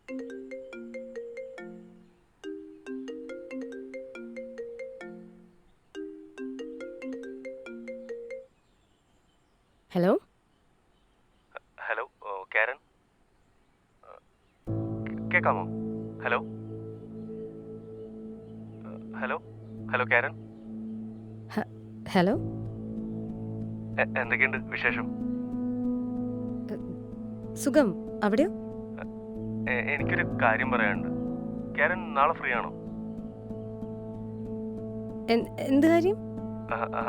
Hello hello കാരൻ, കേൾക്കാമോ? Hello hello hello കാരൻ, hello എന്തൊക്കെയുണ്ട് വിശേഷം? സുഖം. അവിടെയോ? എനിക്കൊരു കാര്യം പറയാനുണ്ട്. കാരൻ നാളെ ഫ്രീ ആണോ? എന്ത് കാര്യം?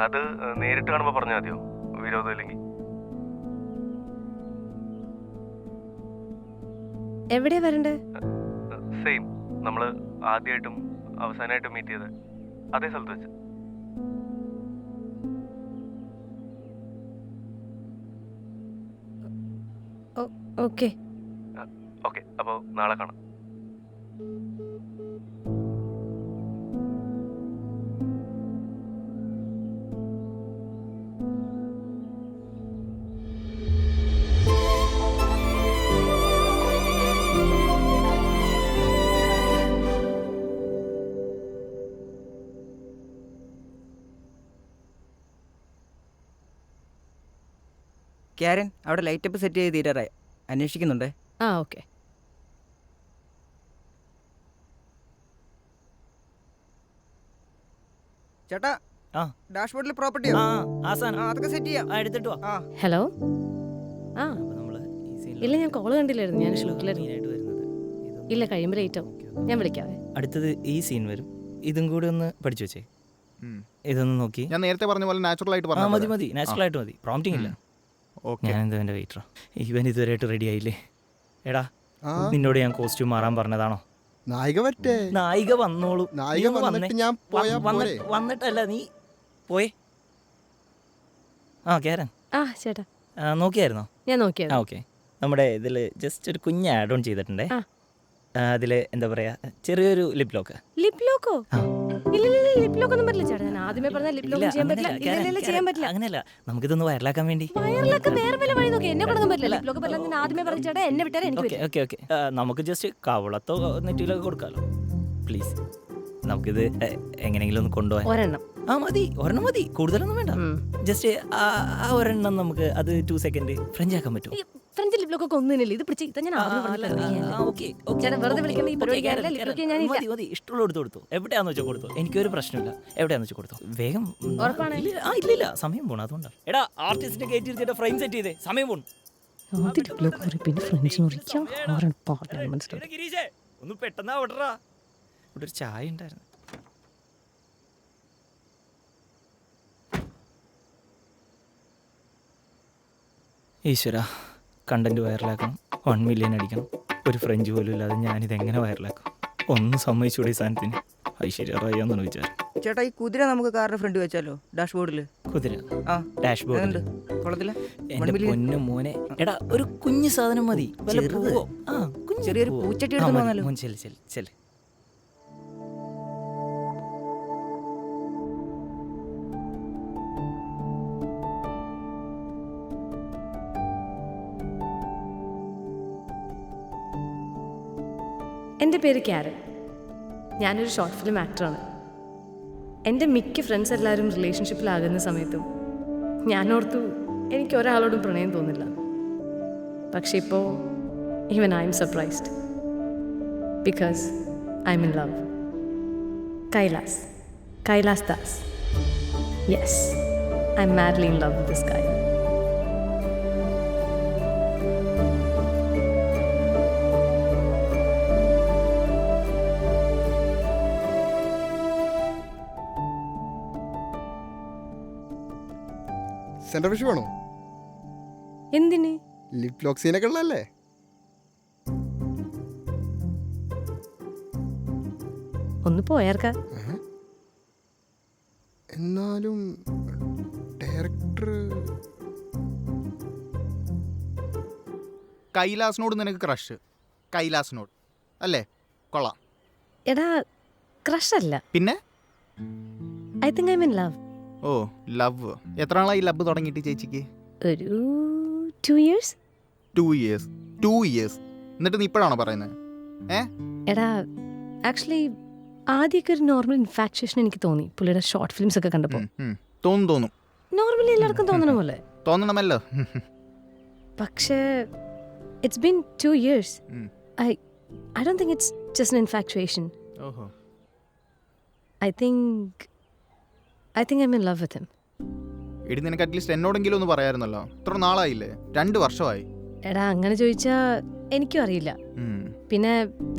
അത് നേരിട്ട് കാണുമ്പോൾ പറഞ്ഞാൽ മതിയോ, വിരോധമില്ലെങ്കിൽ? എവിടെയാ വരണ്ടേ? സെയിം, നമ്മൾ ആദ്യമായിട്ടും അവസാനമായിട്ടും മീറ്റ് ചെയ്ത് അതേ സ്ഥലത്ത് വെച്ച്. ഓക്കെ ഓക്കെ, അപ്പോൾ നാളെ കാണാം. കാരൻ, അവിടെ ലൈറ്റപ്പ് സെറ്റ് ചെയ്ത് തീരാറായി. അന്വേഷിക്കുന്നുണ്ടേ. ഓക്കെ. ചേട്ടാ, ഡാഷ്ബോർഡിൽ പ്രോപ്പർട്ടിയോ? അതൊക്കെ സെറ്റ് ചെയ്യാം. എടുത്തിട്ട് വാ. ഹലോ. അപ്പോൾ നമ്മള് ഈ സീനിൽ ഇല്ല, ഞാൻ കോള് കണ്ടില്ലായിരുന്നു, ഞാൻ ഷൂട്ടിലായിരുന്നു. മെയിനായിട്ട് വരുന്നത് ഇല്ല, കഴിയുമ്പോൾ ലേറ്റ് ആവും. ഞാൻ വിളിക്കാവേ. അടുത്തത് ഈ സീൻ വരും. ഇതും കൂടി ഒന്ന് പഠിച്ചു വെച്ചേ. ഇതൊന്ന് നോക്കി. ഞാൻ നേരത്തെ പറഞ്ഞ പോലെ നാച്ചുറൽ ആയിട്ട് മതി മതി, നാച്ചുറൽ ആയിട്ട് മതി. പ്രോംപ്റ്റിംഗ് ഇല്ല. ഞാൻ എന്താ എൻ്റെ വെയിറ്ററാ, ഇവൻ ഇതുവരെയായിട്ട് റെഡി ആയില്ലേ? എടാ, നിന്നോട് ഞാൻ കോസ്റ്റ്യൂം മാറാൻ പറഞ്ഞതാണോ? നായിക വന്നോളൂ. വന്നിട്ടല്ല, നീ പോയേ. കാരൻ, ചേട്ടാ നോക്കിയായിരുന്നോ? ഞാൻ നോക്കിയത്. ഓക്കെ. നമ്മുടെ ഇതിൽ ജസ്റ്റ് ഒരു കുഞ്ഞ് ആഡ് ഓൺ ചെയ്തിട്ടുണ്ടേ. അതിൽ എന്താ പറയാ, ചെറിയൊരു ലിപ് ലോക്ക്. Lip loco? ഇല്ല, ലിപ് ലോക്ക് ഒന്നും പറ്റില്ല ചേട്ടാ. ഞാൻ ആദ്യമേ പറഞ്ഞ ലിപ് ലോക്ക് ചെയ്യാൻ പറ്റില്ല. ഇല്ല, ചെയ്യാൻ പറ്റില്ല. അങ്ങനെയല്ല, നമുക്കിതൊന്ന് വൈറലാക്കാൻ വേണ്ടി. വയറിലൊക്കെ വേറെ വല്ല വഴി നോക്കി. എന്നെ കൊണ്ടൊന്നും പറ്റില്ല. ലിപ് ലോക്ക് പറ്റില്ല. ഞാൻ ആദ്യമേ പറഞ്ഞ ചേട്ടാ, എന്നെ വിട്ടാൽ എനിക്ക് പറ്റില്ല. ഓക്കെ. നമുക്ക് ജസ്റ്റ് കവളത്തോ നെറ്റിയിലൊക്കെ കൊടുക്കാമല്ലോ. പ്ലീസ്, നമുക്കിത് എങ്ങനെയെങ്കിലും ഒന്ന് കൊണ്ടുപോകാൻ. ഒരെണ്ണം ഒരെണ്ണം മതി, കൂടുതലൊന്നും വേണ്ട. ജസ്റ്റ് ആ ഒരെണ്ണം നമുക്ക് അത് 2 സെക്കൻഡ് ഫ്രഞ്ച് ആക്കാൻ പറ്റും. ഫ്രഞ്ച് ലിപ് ലോക്ക് ഒക്കെ ഒന്നുമില്ല. ഇത് പിടിച്ച് ഞാൻ വെറുതെ വിളിക്കണം. ഈ പരിപാടി മതി. ഇഷ്ടമുള്ള കൊടുത്തു. എവിടെയാന്ന് വെച്ചാൽ കൊടുത്തു. എനിക്കൊരു പ്രശ്നമില്ല. എവിടെയാന്ന് വെച്ചാൽ കൊടുത്തു. വേഗം. ഇല്ല, സമയം പോണം. അതുകൊണ്ടാണ്. എടാ, ആർട്ടിസ്റ്റിനെ കയറ്റി ഫ്രെയിം സെറ്റ് ചെയ്തേ. സമയം പോണം. ഒന്ന് പെട്ടെന്ന് ഓർഡറാ. ഇവിടെ ഒരു ചായ ഉണ്ടായിരുന്നു. ഈശ്വര, കണ്ടന്റ് വൈറലാക്കണം, 1 മില്യൺ അടിക്കണം. ഒരു ഫ്രഞ്ച് പോലും ഇല്ലാതെ ഞാനിതെങ്ങനെ വൈറലാക്കും? ഒന്ന് സമ്മതിച്ചൂടെ ഈ സാധനത്തിന്? ഐശ്വര്യ റായെന്നാണ് വിചാരം. ചേട്ടാ, ഈ കുതിര നമുക്ക് കാറിന്റെ ഫ്രണ്ട് വെച്ചാലോ? ഡാഷ്ബോർഡിൽ. കുതിര ഡാഷ്ബോർഡിൽ? എന്റെ പൊന്നു മോനെ, എടാ ഒരു കുഞ്ഞു സാധനം മതി. ചെറിയൊരു പൂച്ചട്ടി എടുത്തു. ചെല്. എൻ്റെ പേര് കാരൻ. ഞാനൊരു ഷോർട്ട് ഫിലിം ആക്ടറാണ്. എൻ്റെ മിക്ക ഫ്രണ്ട്സ് എല്ലാവരും റിലേഷൻഷിപ്പിലാകുന്ന സമയത്തും ഞാനോർത്തു എനിക്ക് ഒരാളോടും പ്രണയം തോന്നില്ല. പക്ഷെ ഇപ്പോൾ even I'm surprised because I'm in love. Kailas Das. Yes, I'm madly in love with this guy. Centre fish വേണോ? എന്തിന്? ലിപ് ലോക്ക് സീനൊക്കെ ഉള്ളതല്ലേ? ഒന്ന് പോയാർക്കാ. എന്നാലും ഡയറക്ടർ കൈലാസിനോട് നിനക്ക് ക്രഷ്? കൈലാസിനോട് അല്ലേ? കൊള്ളാം. എടാ, ക്രഷ് അല്ല, പിന്നെ I think I'm in love. Oh, love. എത്ര നാളായി ലവ് തുടങ്ങിയിട്ട് ചേച്ചിക്ക്? ഒരു 2 years. 2 years. എന്നിട്ട് നീ ഇപ്പോഴാണോ പറയുന്നത്? ഏ എടാ ആക്ച്വലി ആദ്യമൊക്കെ ഒരു നോർമൽ ഇൻഫാക്ച്വേഷൻ എനിക്ക് തോന്നി പുള്ളിയുടെ ഷോർട്ട് ഫിലിംസ് ഒക്കെ കണ്ടപ്പോൾ. തോന്നും നോർമലി എല്ലാവർക്കും തോന്നണ പോലെ. തോന്നണമല്ലോ. പക്ഷേ ഇറ്റ്സ് ബീൻ 2 years. ഉം. I don't think it's just an infatuation. ഓഹോ I think I'm in love with him. എടി നിനക്ക് അറ്റ്ലീസ്റ്റ് എന്നോടെങ്കിലും ഒന്ന് പറയാമായിരുന്നല്ലോ. ഇത്ര നാളായില്ലേ, 2 വർഷമായി. എടാ അങ്ങനെ ചോദിച്ചാ എനിക്കും അറിയില്ല. പിന്നെ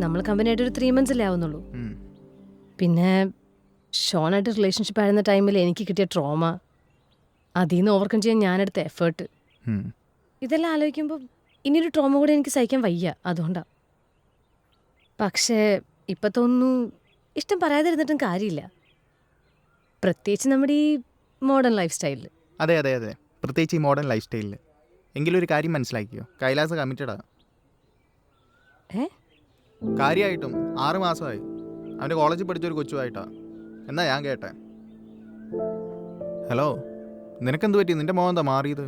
നമ്മൾ കമ്പനിയായിട്ട് ഒരു 3 months അല്ലേ ആവുന്നുള്ളൂ. പിന്നെ ഷോണായിട്ട് റിലേഷൻഷിപ്പ് ആയിരുന്ന ടൈമിൽ എനിക്ക് കിട്ടിയ ട്രോമ, അതിൽ നിന്ന് ഓവർകം ചെയ്യാൻ ഞാനെടുത്ത എഫേർട്ട്, ഇതെല്ലാം ആലോചിക്കുമ്പോൾ ഇനിയൊരു ട്രോമ കൂടെ എനിക്ക് സഹിക്കാൻ വയ്യ. അതുകൊണ്ടാണ്. പക്ഷേ ഇപ്പം തോന്നുന്നു ഇഷ്ടം പറയാതിരുന്നിട്ടും കാര്യമില്ല, പ്രത്യേകിച്ച് നമ്മുടെ ഈ മോഡേൺ ലൈഫ് സ്റ്റൈലിൽ. അതെ അതെ അതെ, പ്രത്യേകിച്ച് ഈ മോഡേൺ ലൈഫ് സ്റ്റൈലിൽ. എങ്കിലും ഒരു കാര്യം മനസ്സിലാക്കിയോ, കൈലാസ് കമ്മിറ്റഡാ. ഏ കാര്യമായിട്ടും 6 മാസമായി. അവൻ്റെ കോളേജിൽ പഠിച്ചൊരു കൊച്ചുമായിട്ടാ എന്നാ ഞാൻ കേട്ടെ. ഹലോ, നിനക്കെന്ത് പറ്റി? നിന്റെ മോൻ എന്താ മാറിയത്?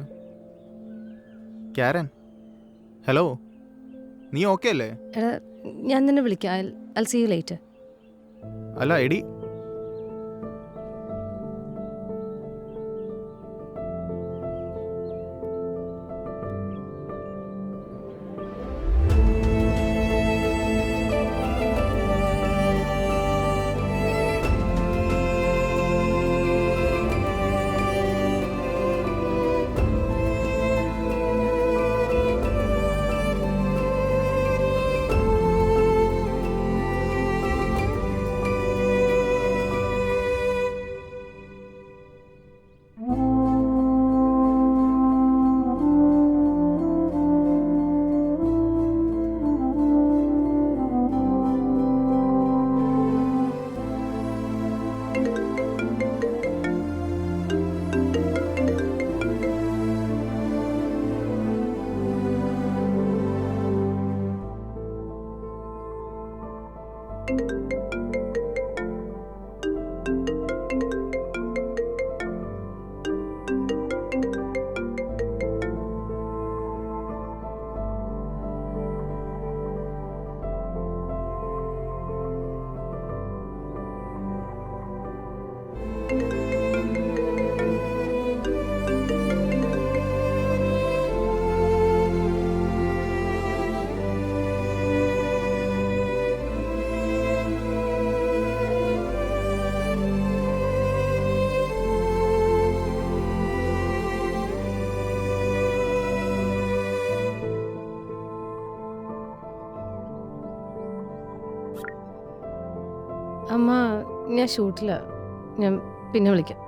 ക്യാരൻ, ഹലോ, നീ ഓക്കെ അല്ലേ? എടാ ഞാൻ തന്നെ വിളിക്കാം. I'll see you later. അല്ല എടി, അമ്മ ഞാൻ ഷൂട്ടില്ല, ഞാൻ പിന്നെ വിളിക്കാം.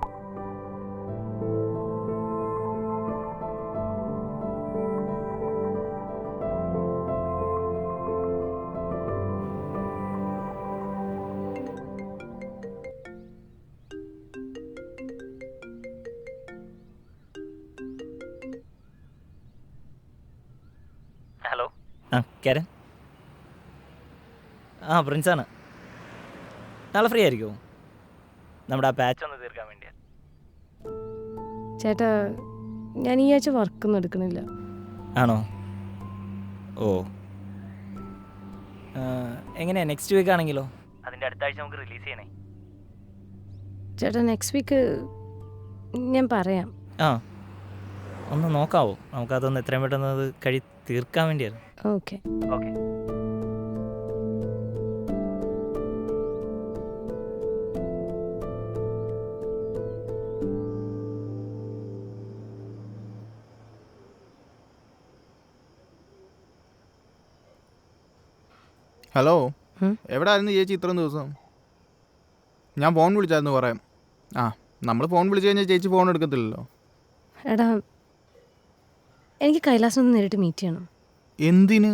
ഹലോ. ആ ക്യാരൻ. ആ പ്രിൻസാണ്. നാളെ ഫ്രീ ആയിരിക്കുമോ? നമ്മുടെ ആ പാച്ച് ഒന്ന് തീർക്കാൻ വേണ്ടിയാ. ചേട്ടാ ഞാൻ ഈ ആഴ്ച വർക്കൊന്നും എടുക്കണില്ല. ആണോ? ഓ, എങ്ങനെയാ നെക്സ്റ്റ് വീക്ക് ആണെങ്കിലോ? അതിൻ്റെ അടുത്ത ആഴ്ച നമുക്ക് റിലീസ് ചെയ്യണേ. ചേട്ടാ നെക്സ്റ്റ് വീക്ക് ഞാൻ പറയാം. ആ ഒന്ന് നോക്കാവോ? നമുക്കതൊന്ന് എത്രയും പെട്ടെന്ന് അത് തീർക്കാൻ വേണ്ടിയാണ്. ഓക്കെ. ഓക്കെ. ഹലോ, എവിടെ ആയിരുന്നു ചേച്ചി ഇത്രയും ദിവസം? ഞാൻ ഫോൺ വിളിച്ചായിരുന്നു പറയാം. ആ, നമ്മൾ ഫോൺ വിളിച്ചു കഴിഞ്ഞാൽ ചേച്ചി ഫോൺ എടുക്കത്തില്ലല്ലോ. എടാ എനിക്ക് കൈലാസിനൊന്ന് നേരിട്ട് മീറ്റ് ചെയ്യണം. എന്തിന്?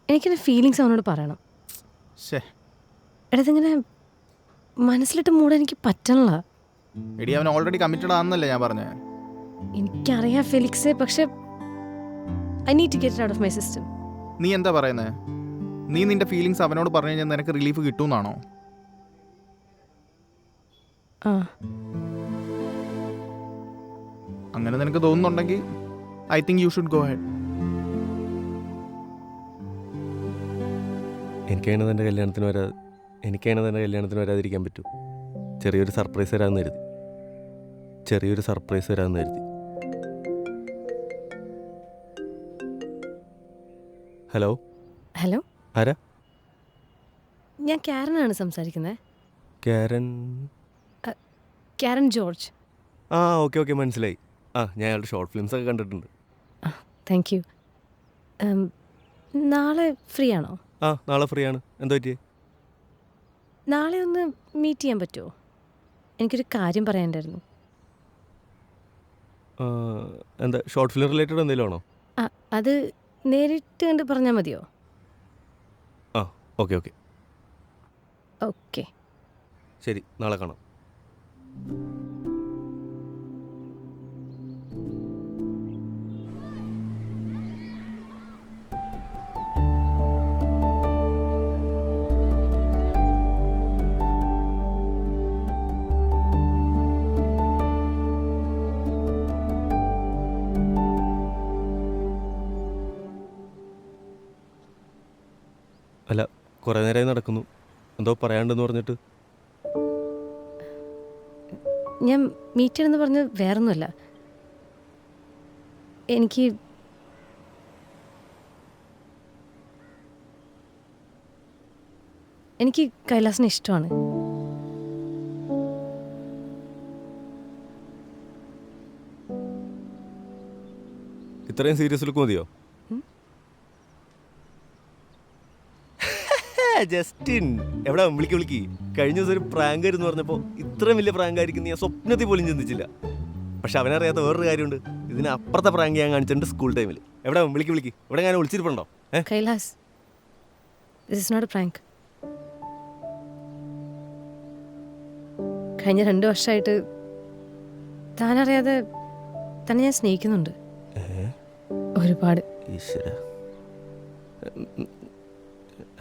എനിക്കെൻ്റെ ഫീലിങ്സ് അവനോട് പറയണം. ശേ എടാ ഇതിങ്ങനെ മനസ്സിലിട്ട് മൂടാൻ എനിക്ക് പറ്റണില്ല. എടി, അവൻ ഓൾറെഡി കമ്മിറ്റഡ് ആണെന്നല്ലേ ഞാൻ പറഞ്ഞേ. എനിക്കറിയാം ഫെലിക്സേ, പക്ഷെ I need to get out of my system. നീ എന്താ പറയുന്നേ? നീ നിന്റെ ഫീലിങ്സ് അവനോട് പറഞ്ഞു കഴിഞ്ഞാൽ നിനക്ക് റിലീഫ് കിട്ടുമെന്നാണോ? ആ അങ്ങനെ നിനക്ക് തോന്നുന്നുണ്ടെങ്കിൽ I think you should go ahead. എനിക്കതിനെ എൻ്റെ കല്യാണത്തിന് വരാതിരിക്കാൻ പറ്റൂ. ചെറിയൊരു സർപ്രൈസ് തരാമെന്ന് കരുതി. ഹലോ, ഹലോ, ആരാ? ഞാൻ കാരനാണ് സംസാരിക്കുന്നത്. കാരൻ ജോർജ്. ആ, ഓക്കെ മനസ്സിലായി. ഞാൻ അയാളുടെ ഷോർട്ട് ഫിലിംസ് ഒക്കെ കണ്ടിട്ടുണ്ട്. Thank you. നാളെ ഫ്രീ ആണോ? നാളെ ഫ്രീ ആണ്. എന്താ പറ്റിയേ? നാളെ ഒന്ന് മീറ്റ് ചെയ്യാൻ പറ്റുമോ? എനിക്കൊരു കാര്യം പറയാനുണ്ടായിരുന്നു. എന്താ, ഷോർട്ട് ഫിലിം റിലേറ്റഡ് എന്തെങ്കിലും ആണോ? അത് നേരിട്ട് കണ്ട് പറഞ്ഞാൽ മതിയോ? ഓക്കെ ഓക്കെ, ശരി, നാളെ കാണാം. അല്ല, കുറേ നേരമായി നടക്കുന്നു. എന്തോ പറയാണ്ടെന്ന് പറഞ്ഞിട്ട്. ഞാൻ മീറ്റ് ചെയ്യണമെന്ന് പറഞ്ഞ് വേറൊന്നുമല്ല. എനിക്ക് കൈലാസിനെ ഇഷ്ടമാണ്. ഇത്രയും സീരിയസ് ലുക്ക് മതിയോ? ജസ്റ്റിൻ, എവിടെ വിളിക്ക്. കഴിഞ്ഞ ദിവസം ഒരു പ്രാങ്ക് ആയിരുന്നു പറഞ്ഞപ്പോൾ ഇത്രയും വലിയ പ്രാങ്ക് ആയിരിക്കും ഞാൻ സ്വപ്നത്തിൽ പോലും ചിന്തിച്ചില്ല. പക്ഷെ അവനറിയാത്ത വേറൊരു കാര്യമുണ്ട്. ഇതിനപ്പുറത്തെ പ്രാങ്ക് ഞാൻ കാണിച്ചിട്ടുണ്ട് സ്കൂൾ ടൈമിൽ. എവിടെ വിളിക്ക്. ഇവിടെ ഞാൻ വിളിച്ചിട്ടുണ്ടോ? Kailas, this is not a prank. കഴിഞ്ഞ 2 വർഷമായിട്ട് താനറിയാതെ തന്നെ ഞാൻ സ്നേഹിക്കുന്നുണ്ട് ഒരുപാട്. ഈശ്വര,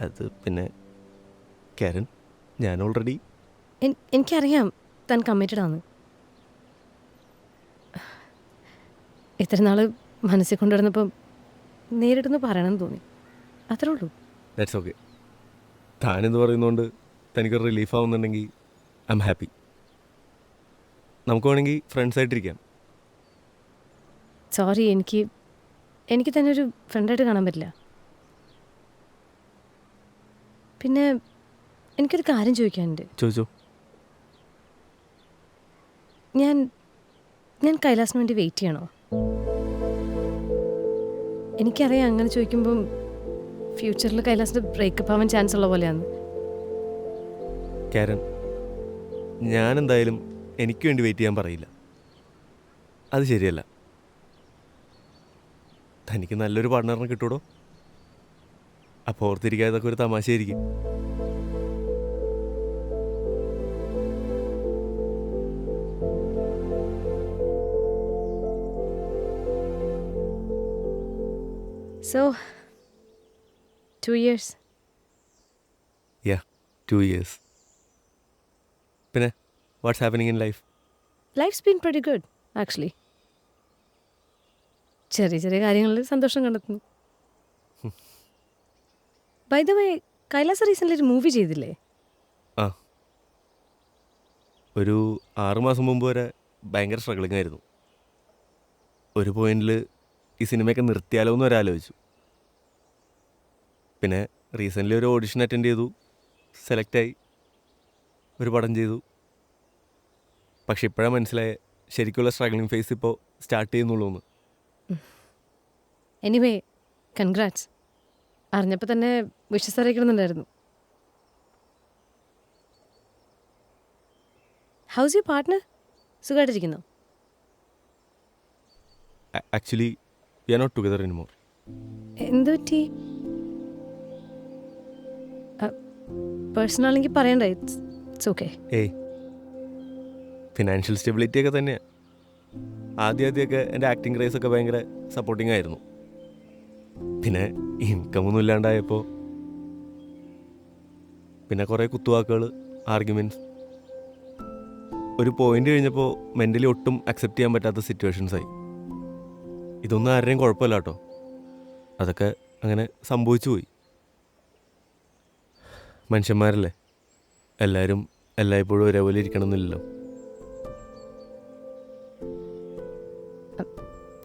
അത് പിന്നെ കാരൻ, ഞാൻ ഓൾറെഡി എനിക്കറിയാം താൻ കമ്മിറ്റഡ് ആണ്. ഇത്ര നാൾ മനസ്സിൽ കൊണ്ടുവരുന്നപ്പം നേരിട്ടൊന്ന് പറയണമെന്ന് തോന്നി, അത്രേ ഉള്ളൂ. That's okay. താനെന്ന് പറയുന്നതുകൊണ്ട് തനിക്കൊരു റിലീഫ് ആവുന്നുണ്ടെങ്കിൽ ഐ എം ഹാപ്പി. നമുക്ക് വേണമെങ്കിൽ ഫ്രണ്ട്സായിട്ടിരിക്കാം. സോറി, എനിക്ക് തന്നെ ഒരു ഫ്രണ്ടായിട്ട് കാണാൻ പറ്റില്ല. പിന്നെ എനിക്കൊരു കാര്യം ചോദിക്കാനുണ്ട്. ചോദിച്ചോ. ഞാൻ കൈലാസിന് വേണ്ടി വെയിറ്റ് ചെയ്യണോ? എനിക്കറിയാം അങ്ങനെ ചോദിക്കുമ്പം ഫ്യൂച്ചറിൽ കൈലാസിൻ്റെ ബ്രേക്കപ്പ് ആവാൻ ചാൻസ് ഉള്ള പോലെയാണ്. കാരൻ, ഞാനെന്തായാലും എനിക്ക് വേണ്ടി വെയിറ്റ് ചെയ്യാൻ പറയില്ല. അത് ശരിയല്ല. തനിക്ക് നല്ലൊരു പാർട്ട്ണറിനെ കിട്ടൂടോ. അപ്പോൾ ഓർത്തിരിക്കാതെ ഇതൊക്കെ ഒരു തമാശയായിരിക്കും. So, 2 years. Yeah, 2 years. പിന്നെ what's happening in life? Life's been pretty good, actually. ചെറിയ കാര്യങ്ങളിൽ സന്തോഷം കണ്ടെത്തുന്നു. By the way, Kailas recently ഒരു മൂവി ചെയ്തില്ലേ? ഒരു 6 മാസം മുമ്പ് വരെ ഭയങ്കര സ്ട്രഗ്ലിംഗ് ആയിരുന്നു. ഒരു പോയിന്റിൽ ഈ സിനിമയൊക്കെ നിർത്തിയാലോ എന്ന് ഒരാലോചിച്ചു. പിന്നെ റീസെൻ്റ്ലി ഒരു ഓഡിഷൻ അറ്റൻഡ് ചെയ്തു, സെലക്റ്റായി, ഒരു പടം ചെയ്തു. പക്ഷെ ഇപ്പോഴാണ് മനസ്സിലായ ശരിക്കുള്ള സ്ട്രഗ്ലിംഗ് ഫേസ് ഇപ്പോൾ സ്റ്റാർട്ട് ചെയ്യുന്നുള്ളൂ എന്ന്. Anyway, congrats. അറിഞ്ഞപ്പോൾ തന്നെ വിഷസ് അറിയിക്കണമെന്നുണ്ടായിരുന്നു. How's you partner? സുഖമായിട്ടിരിക്കുന്നോ? Actually we are not together anymore. എന്തു പറ്റി? പേഴ്സണാണെങ്കിൽ പറയണ്ട, ഇറ്റ്സ് ഓക്കെ. ഏയ്, ഫിനാൻഷ്യൽ സ്റ്റെബിലിറ്റി ഒക്കെ തന്നെയാണ്. ആദ്യമൊക്കെ എൻ്റെ ആക്ടിങ് ക്രേസ് ഒക്കെ ഭയങ്കര സപ്പോർട്ടിങ് ആയിരുന്നു. പിന്നെ ഇൻകമൊന്നും ഇല്ലാണ്ടായപ്പോൾ പിന്നെ കുറേ കുത്തുവാക്കുകൾ, ആർഗ്യുമെൻറ്റ്സ്. ഒരു പോയിന്റ് കഴിഞ്ഞപ്പോൾ മെൻ്റലി ഒട്ടും അക്സെപ്റ്റ് ചെയ്യാൻ പറ്റാത്ത സിറ്റുവേഷൻസായി. ഇതൊന്നും ആരുടെയും കുഴപ്പമില്ല കേട്ടോ, അതൊക്കെ അങ്ങനെ സംഭവിച്ചു പോയി. മനുഷ്യന്മാരല്ലേ, എല്ലാവരും എല്ലായ്പ്പോഴും ഒരേപോലെ ഇരിക്കണമെന്നില്ലല്ലോ.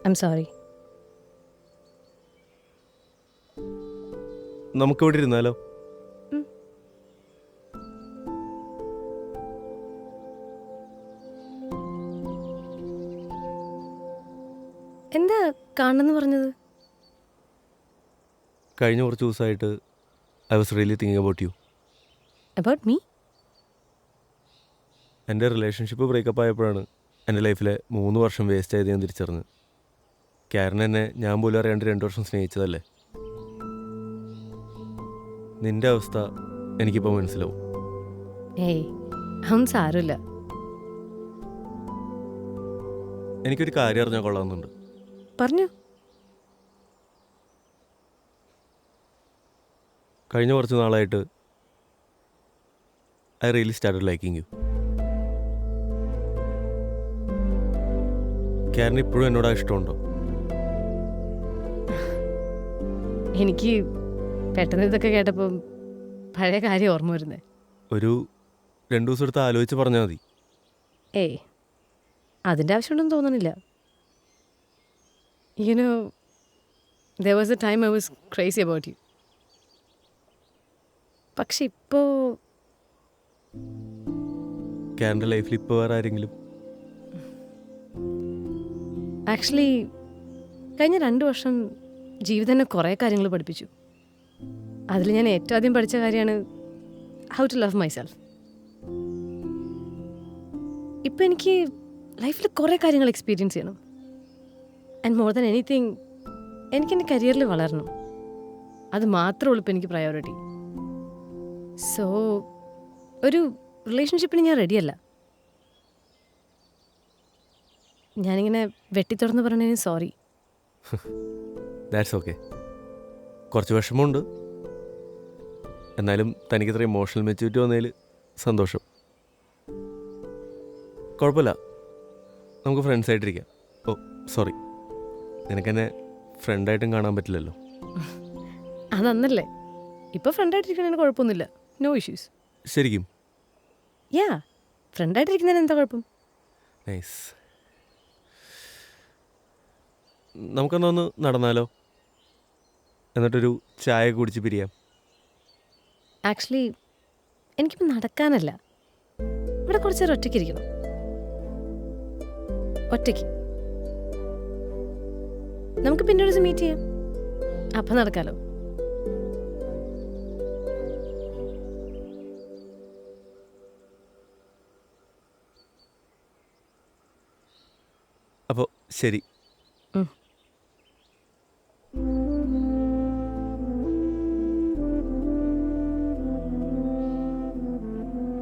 I am sorry. നമുക്കിവിടെ ഇരുന്നാലോ? എന്താ കാണണമെന്ന് പറഞ്ഞത്? കഴിഞ്ഞ കുറച്ച് ദിവസമായിട്ട് I was really thinking about you. About me? എൻ്റെ റിലേഷൻഷിപ്പ് ബ്രേക്കപ്പ് ആയപ്പോഴാണ് എൻ്റെ ലൈഫിലെ 3 വർഷം വേസ്റ്റ് ആയത് ഞാൻ തിരിച്ചറിഞ്ഞത്. കാരൻ എന്നെ ഞാൻ പോലും അറിയാണ്ട് 2 വർഷം സ്നേഹിച്ചതല്ലേ. നിൻ്റെ അവസ്ഥ എനിക്കിപ്പോൾ മനസ്സിലാവും. ഏയ്, അതൊന്നും സാരമില്ല. എനിക്കൊരു കാര്യം അറിഞ്ഞാൽ കൊള്ളാമെന്നുണ്ട്. പറഞ്ഞു. കഴിഞ്ഞ കുറച്ച് നാളായിട്ട് I really started liking you. Karan ഇപ്പോഴും എന്നോട് ഇഷ്ടമുണ്ടോ? എനിക്ക് പെട്ടെന്ന് ഇതൊക്കെ കേട്ടപ്പോൾ പഴയ കാര്യം ഓർമ്മ വരുന്നേ. ഒരു 2 ദിവസം എടുത്ത് ആലോചിച്ച് പറഞ്ഞാൽ മതി. ഏയ്, അതിൻ്റെ ആവശ്യമുണ്ടെന്ന് തോന്നണില്ല. You know, there was a time I was crazy about you. പക്ഷെ ഇപ്പോൾ കാരൻ്റെ ലൈഫിൽ ഇപ്പോൾ വേറെ ആരെങ്കിലും? ആക്ച്വലി കഴിഞ്ഞ 2 വർഷം ജീവിതം എന്നെ കുറേ കാര്യങ്ങൾ പഠിപ്പിച്ചു. അതിൽ ഞാൻ ഏറ്റവും ആദ്യം പഠിച്ച കാര്യമാണ് ഹൗ ടു ലവ് മൈസെൽഫ്. ഇപ്പം എനിക്ക് ലൈഫിൽ കുറേ കാര്യങ്ങൾ എക്സ്പീരിയൻസ് ചെയ്യണം. ആൻഡ് മോർ ദാൻ എനിത്തിങ് എനിക്കെൻ്റെ കരിയറിൽ വളരണം. അത് മാത്രമേ ഉള്ളൂ ഇപ്പം എനിക്ക് പ്രയോറിറ്റി. സോ ഒരു റിലേഷൻഷിപ്പിന് ഞാൻ റെഡിയല്ല. ഞാനിങ്ങനെ വെട്ടിത്തുറന്ന് പറഞ്ഞതിന് സോറി. That's okay. കുറച്ച് വിഷമമുണ്ട്, എന്നാലും തനിക്ക് ഇത്ര ഇമോഷണൽ മെച്യൂരിറ്റി വന്നതിൽ സന്തോഷം. കുഴപ്പമില്ല, നമുക്ക് ഫ്രണ്ട്സായിട്ടിരിക്കാം. ഓ സോറി, നിനക്കെന്നെ ഫ്രണ്ടായിട്ടും കാണാൻ പറ്റില്ലല്ലോ. അതന്നല്ലേ. ഇപ്പോൾ ഫ്രണ്ടായിട്ടിരിക്കുന്നതിന് കുഴപ്പമൊന്നുമില്ല. No issues. ശരിക്കും? യാ, ഫ്രണ്ടായിട്ടിരിക്കുന്നതിന് എന്താ കുഴപ്പം? നൈസ്. നമുക്കെന്നാ ഒന്ന് നടന്നാലോ? എന്നിട്ടൊരു ചായ കുടിച്ച് പിരിയാം. ആക്ച്വലി എനിക്കിപ്പോൾ നടക്കാനല്ല, ഇവിടെ കുറച്ച് നേരം ഒറ്റയ്ക്ക് ഇരിക്കണം. ഒറ്റയ്ക്ക്. നമുക്ക് പിന്നെ ഒരു ദിവസം മീറ്റ് ചെയ്യാം. അപ്പം നടക്കാലോ. അപ്പോൾ ശരി.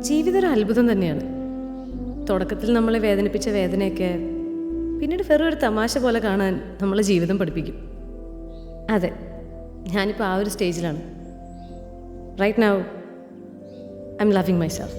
ജീവിതം ഒരു അത്ഭുതം തന്നെയാണ്. തുടക്കത്തിൽ നമ്മളെ വേദനിപ്പിച്ച വേദനയൊക്കെ പിന്നീട് വെറും ഒരു തമാശ പോലെ കാണാൻ നമ്മളെ ജീവിതം പഠിപ്പിക്കും. അതെ, ഞാനിപ്പോൾ ആ ഒരു സ്റ്റേജിലാണ്. Right now I'm loving myself.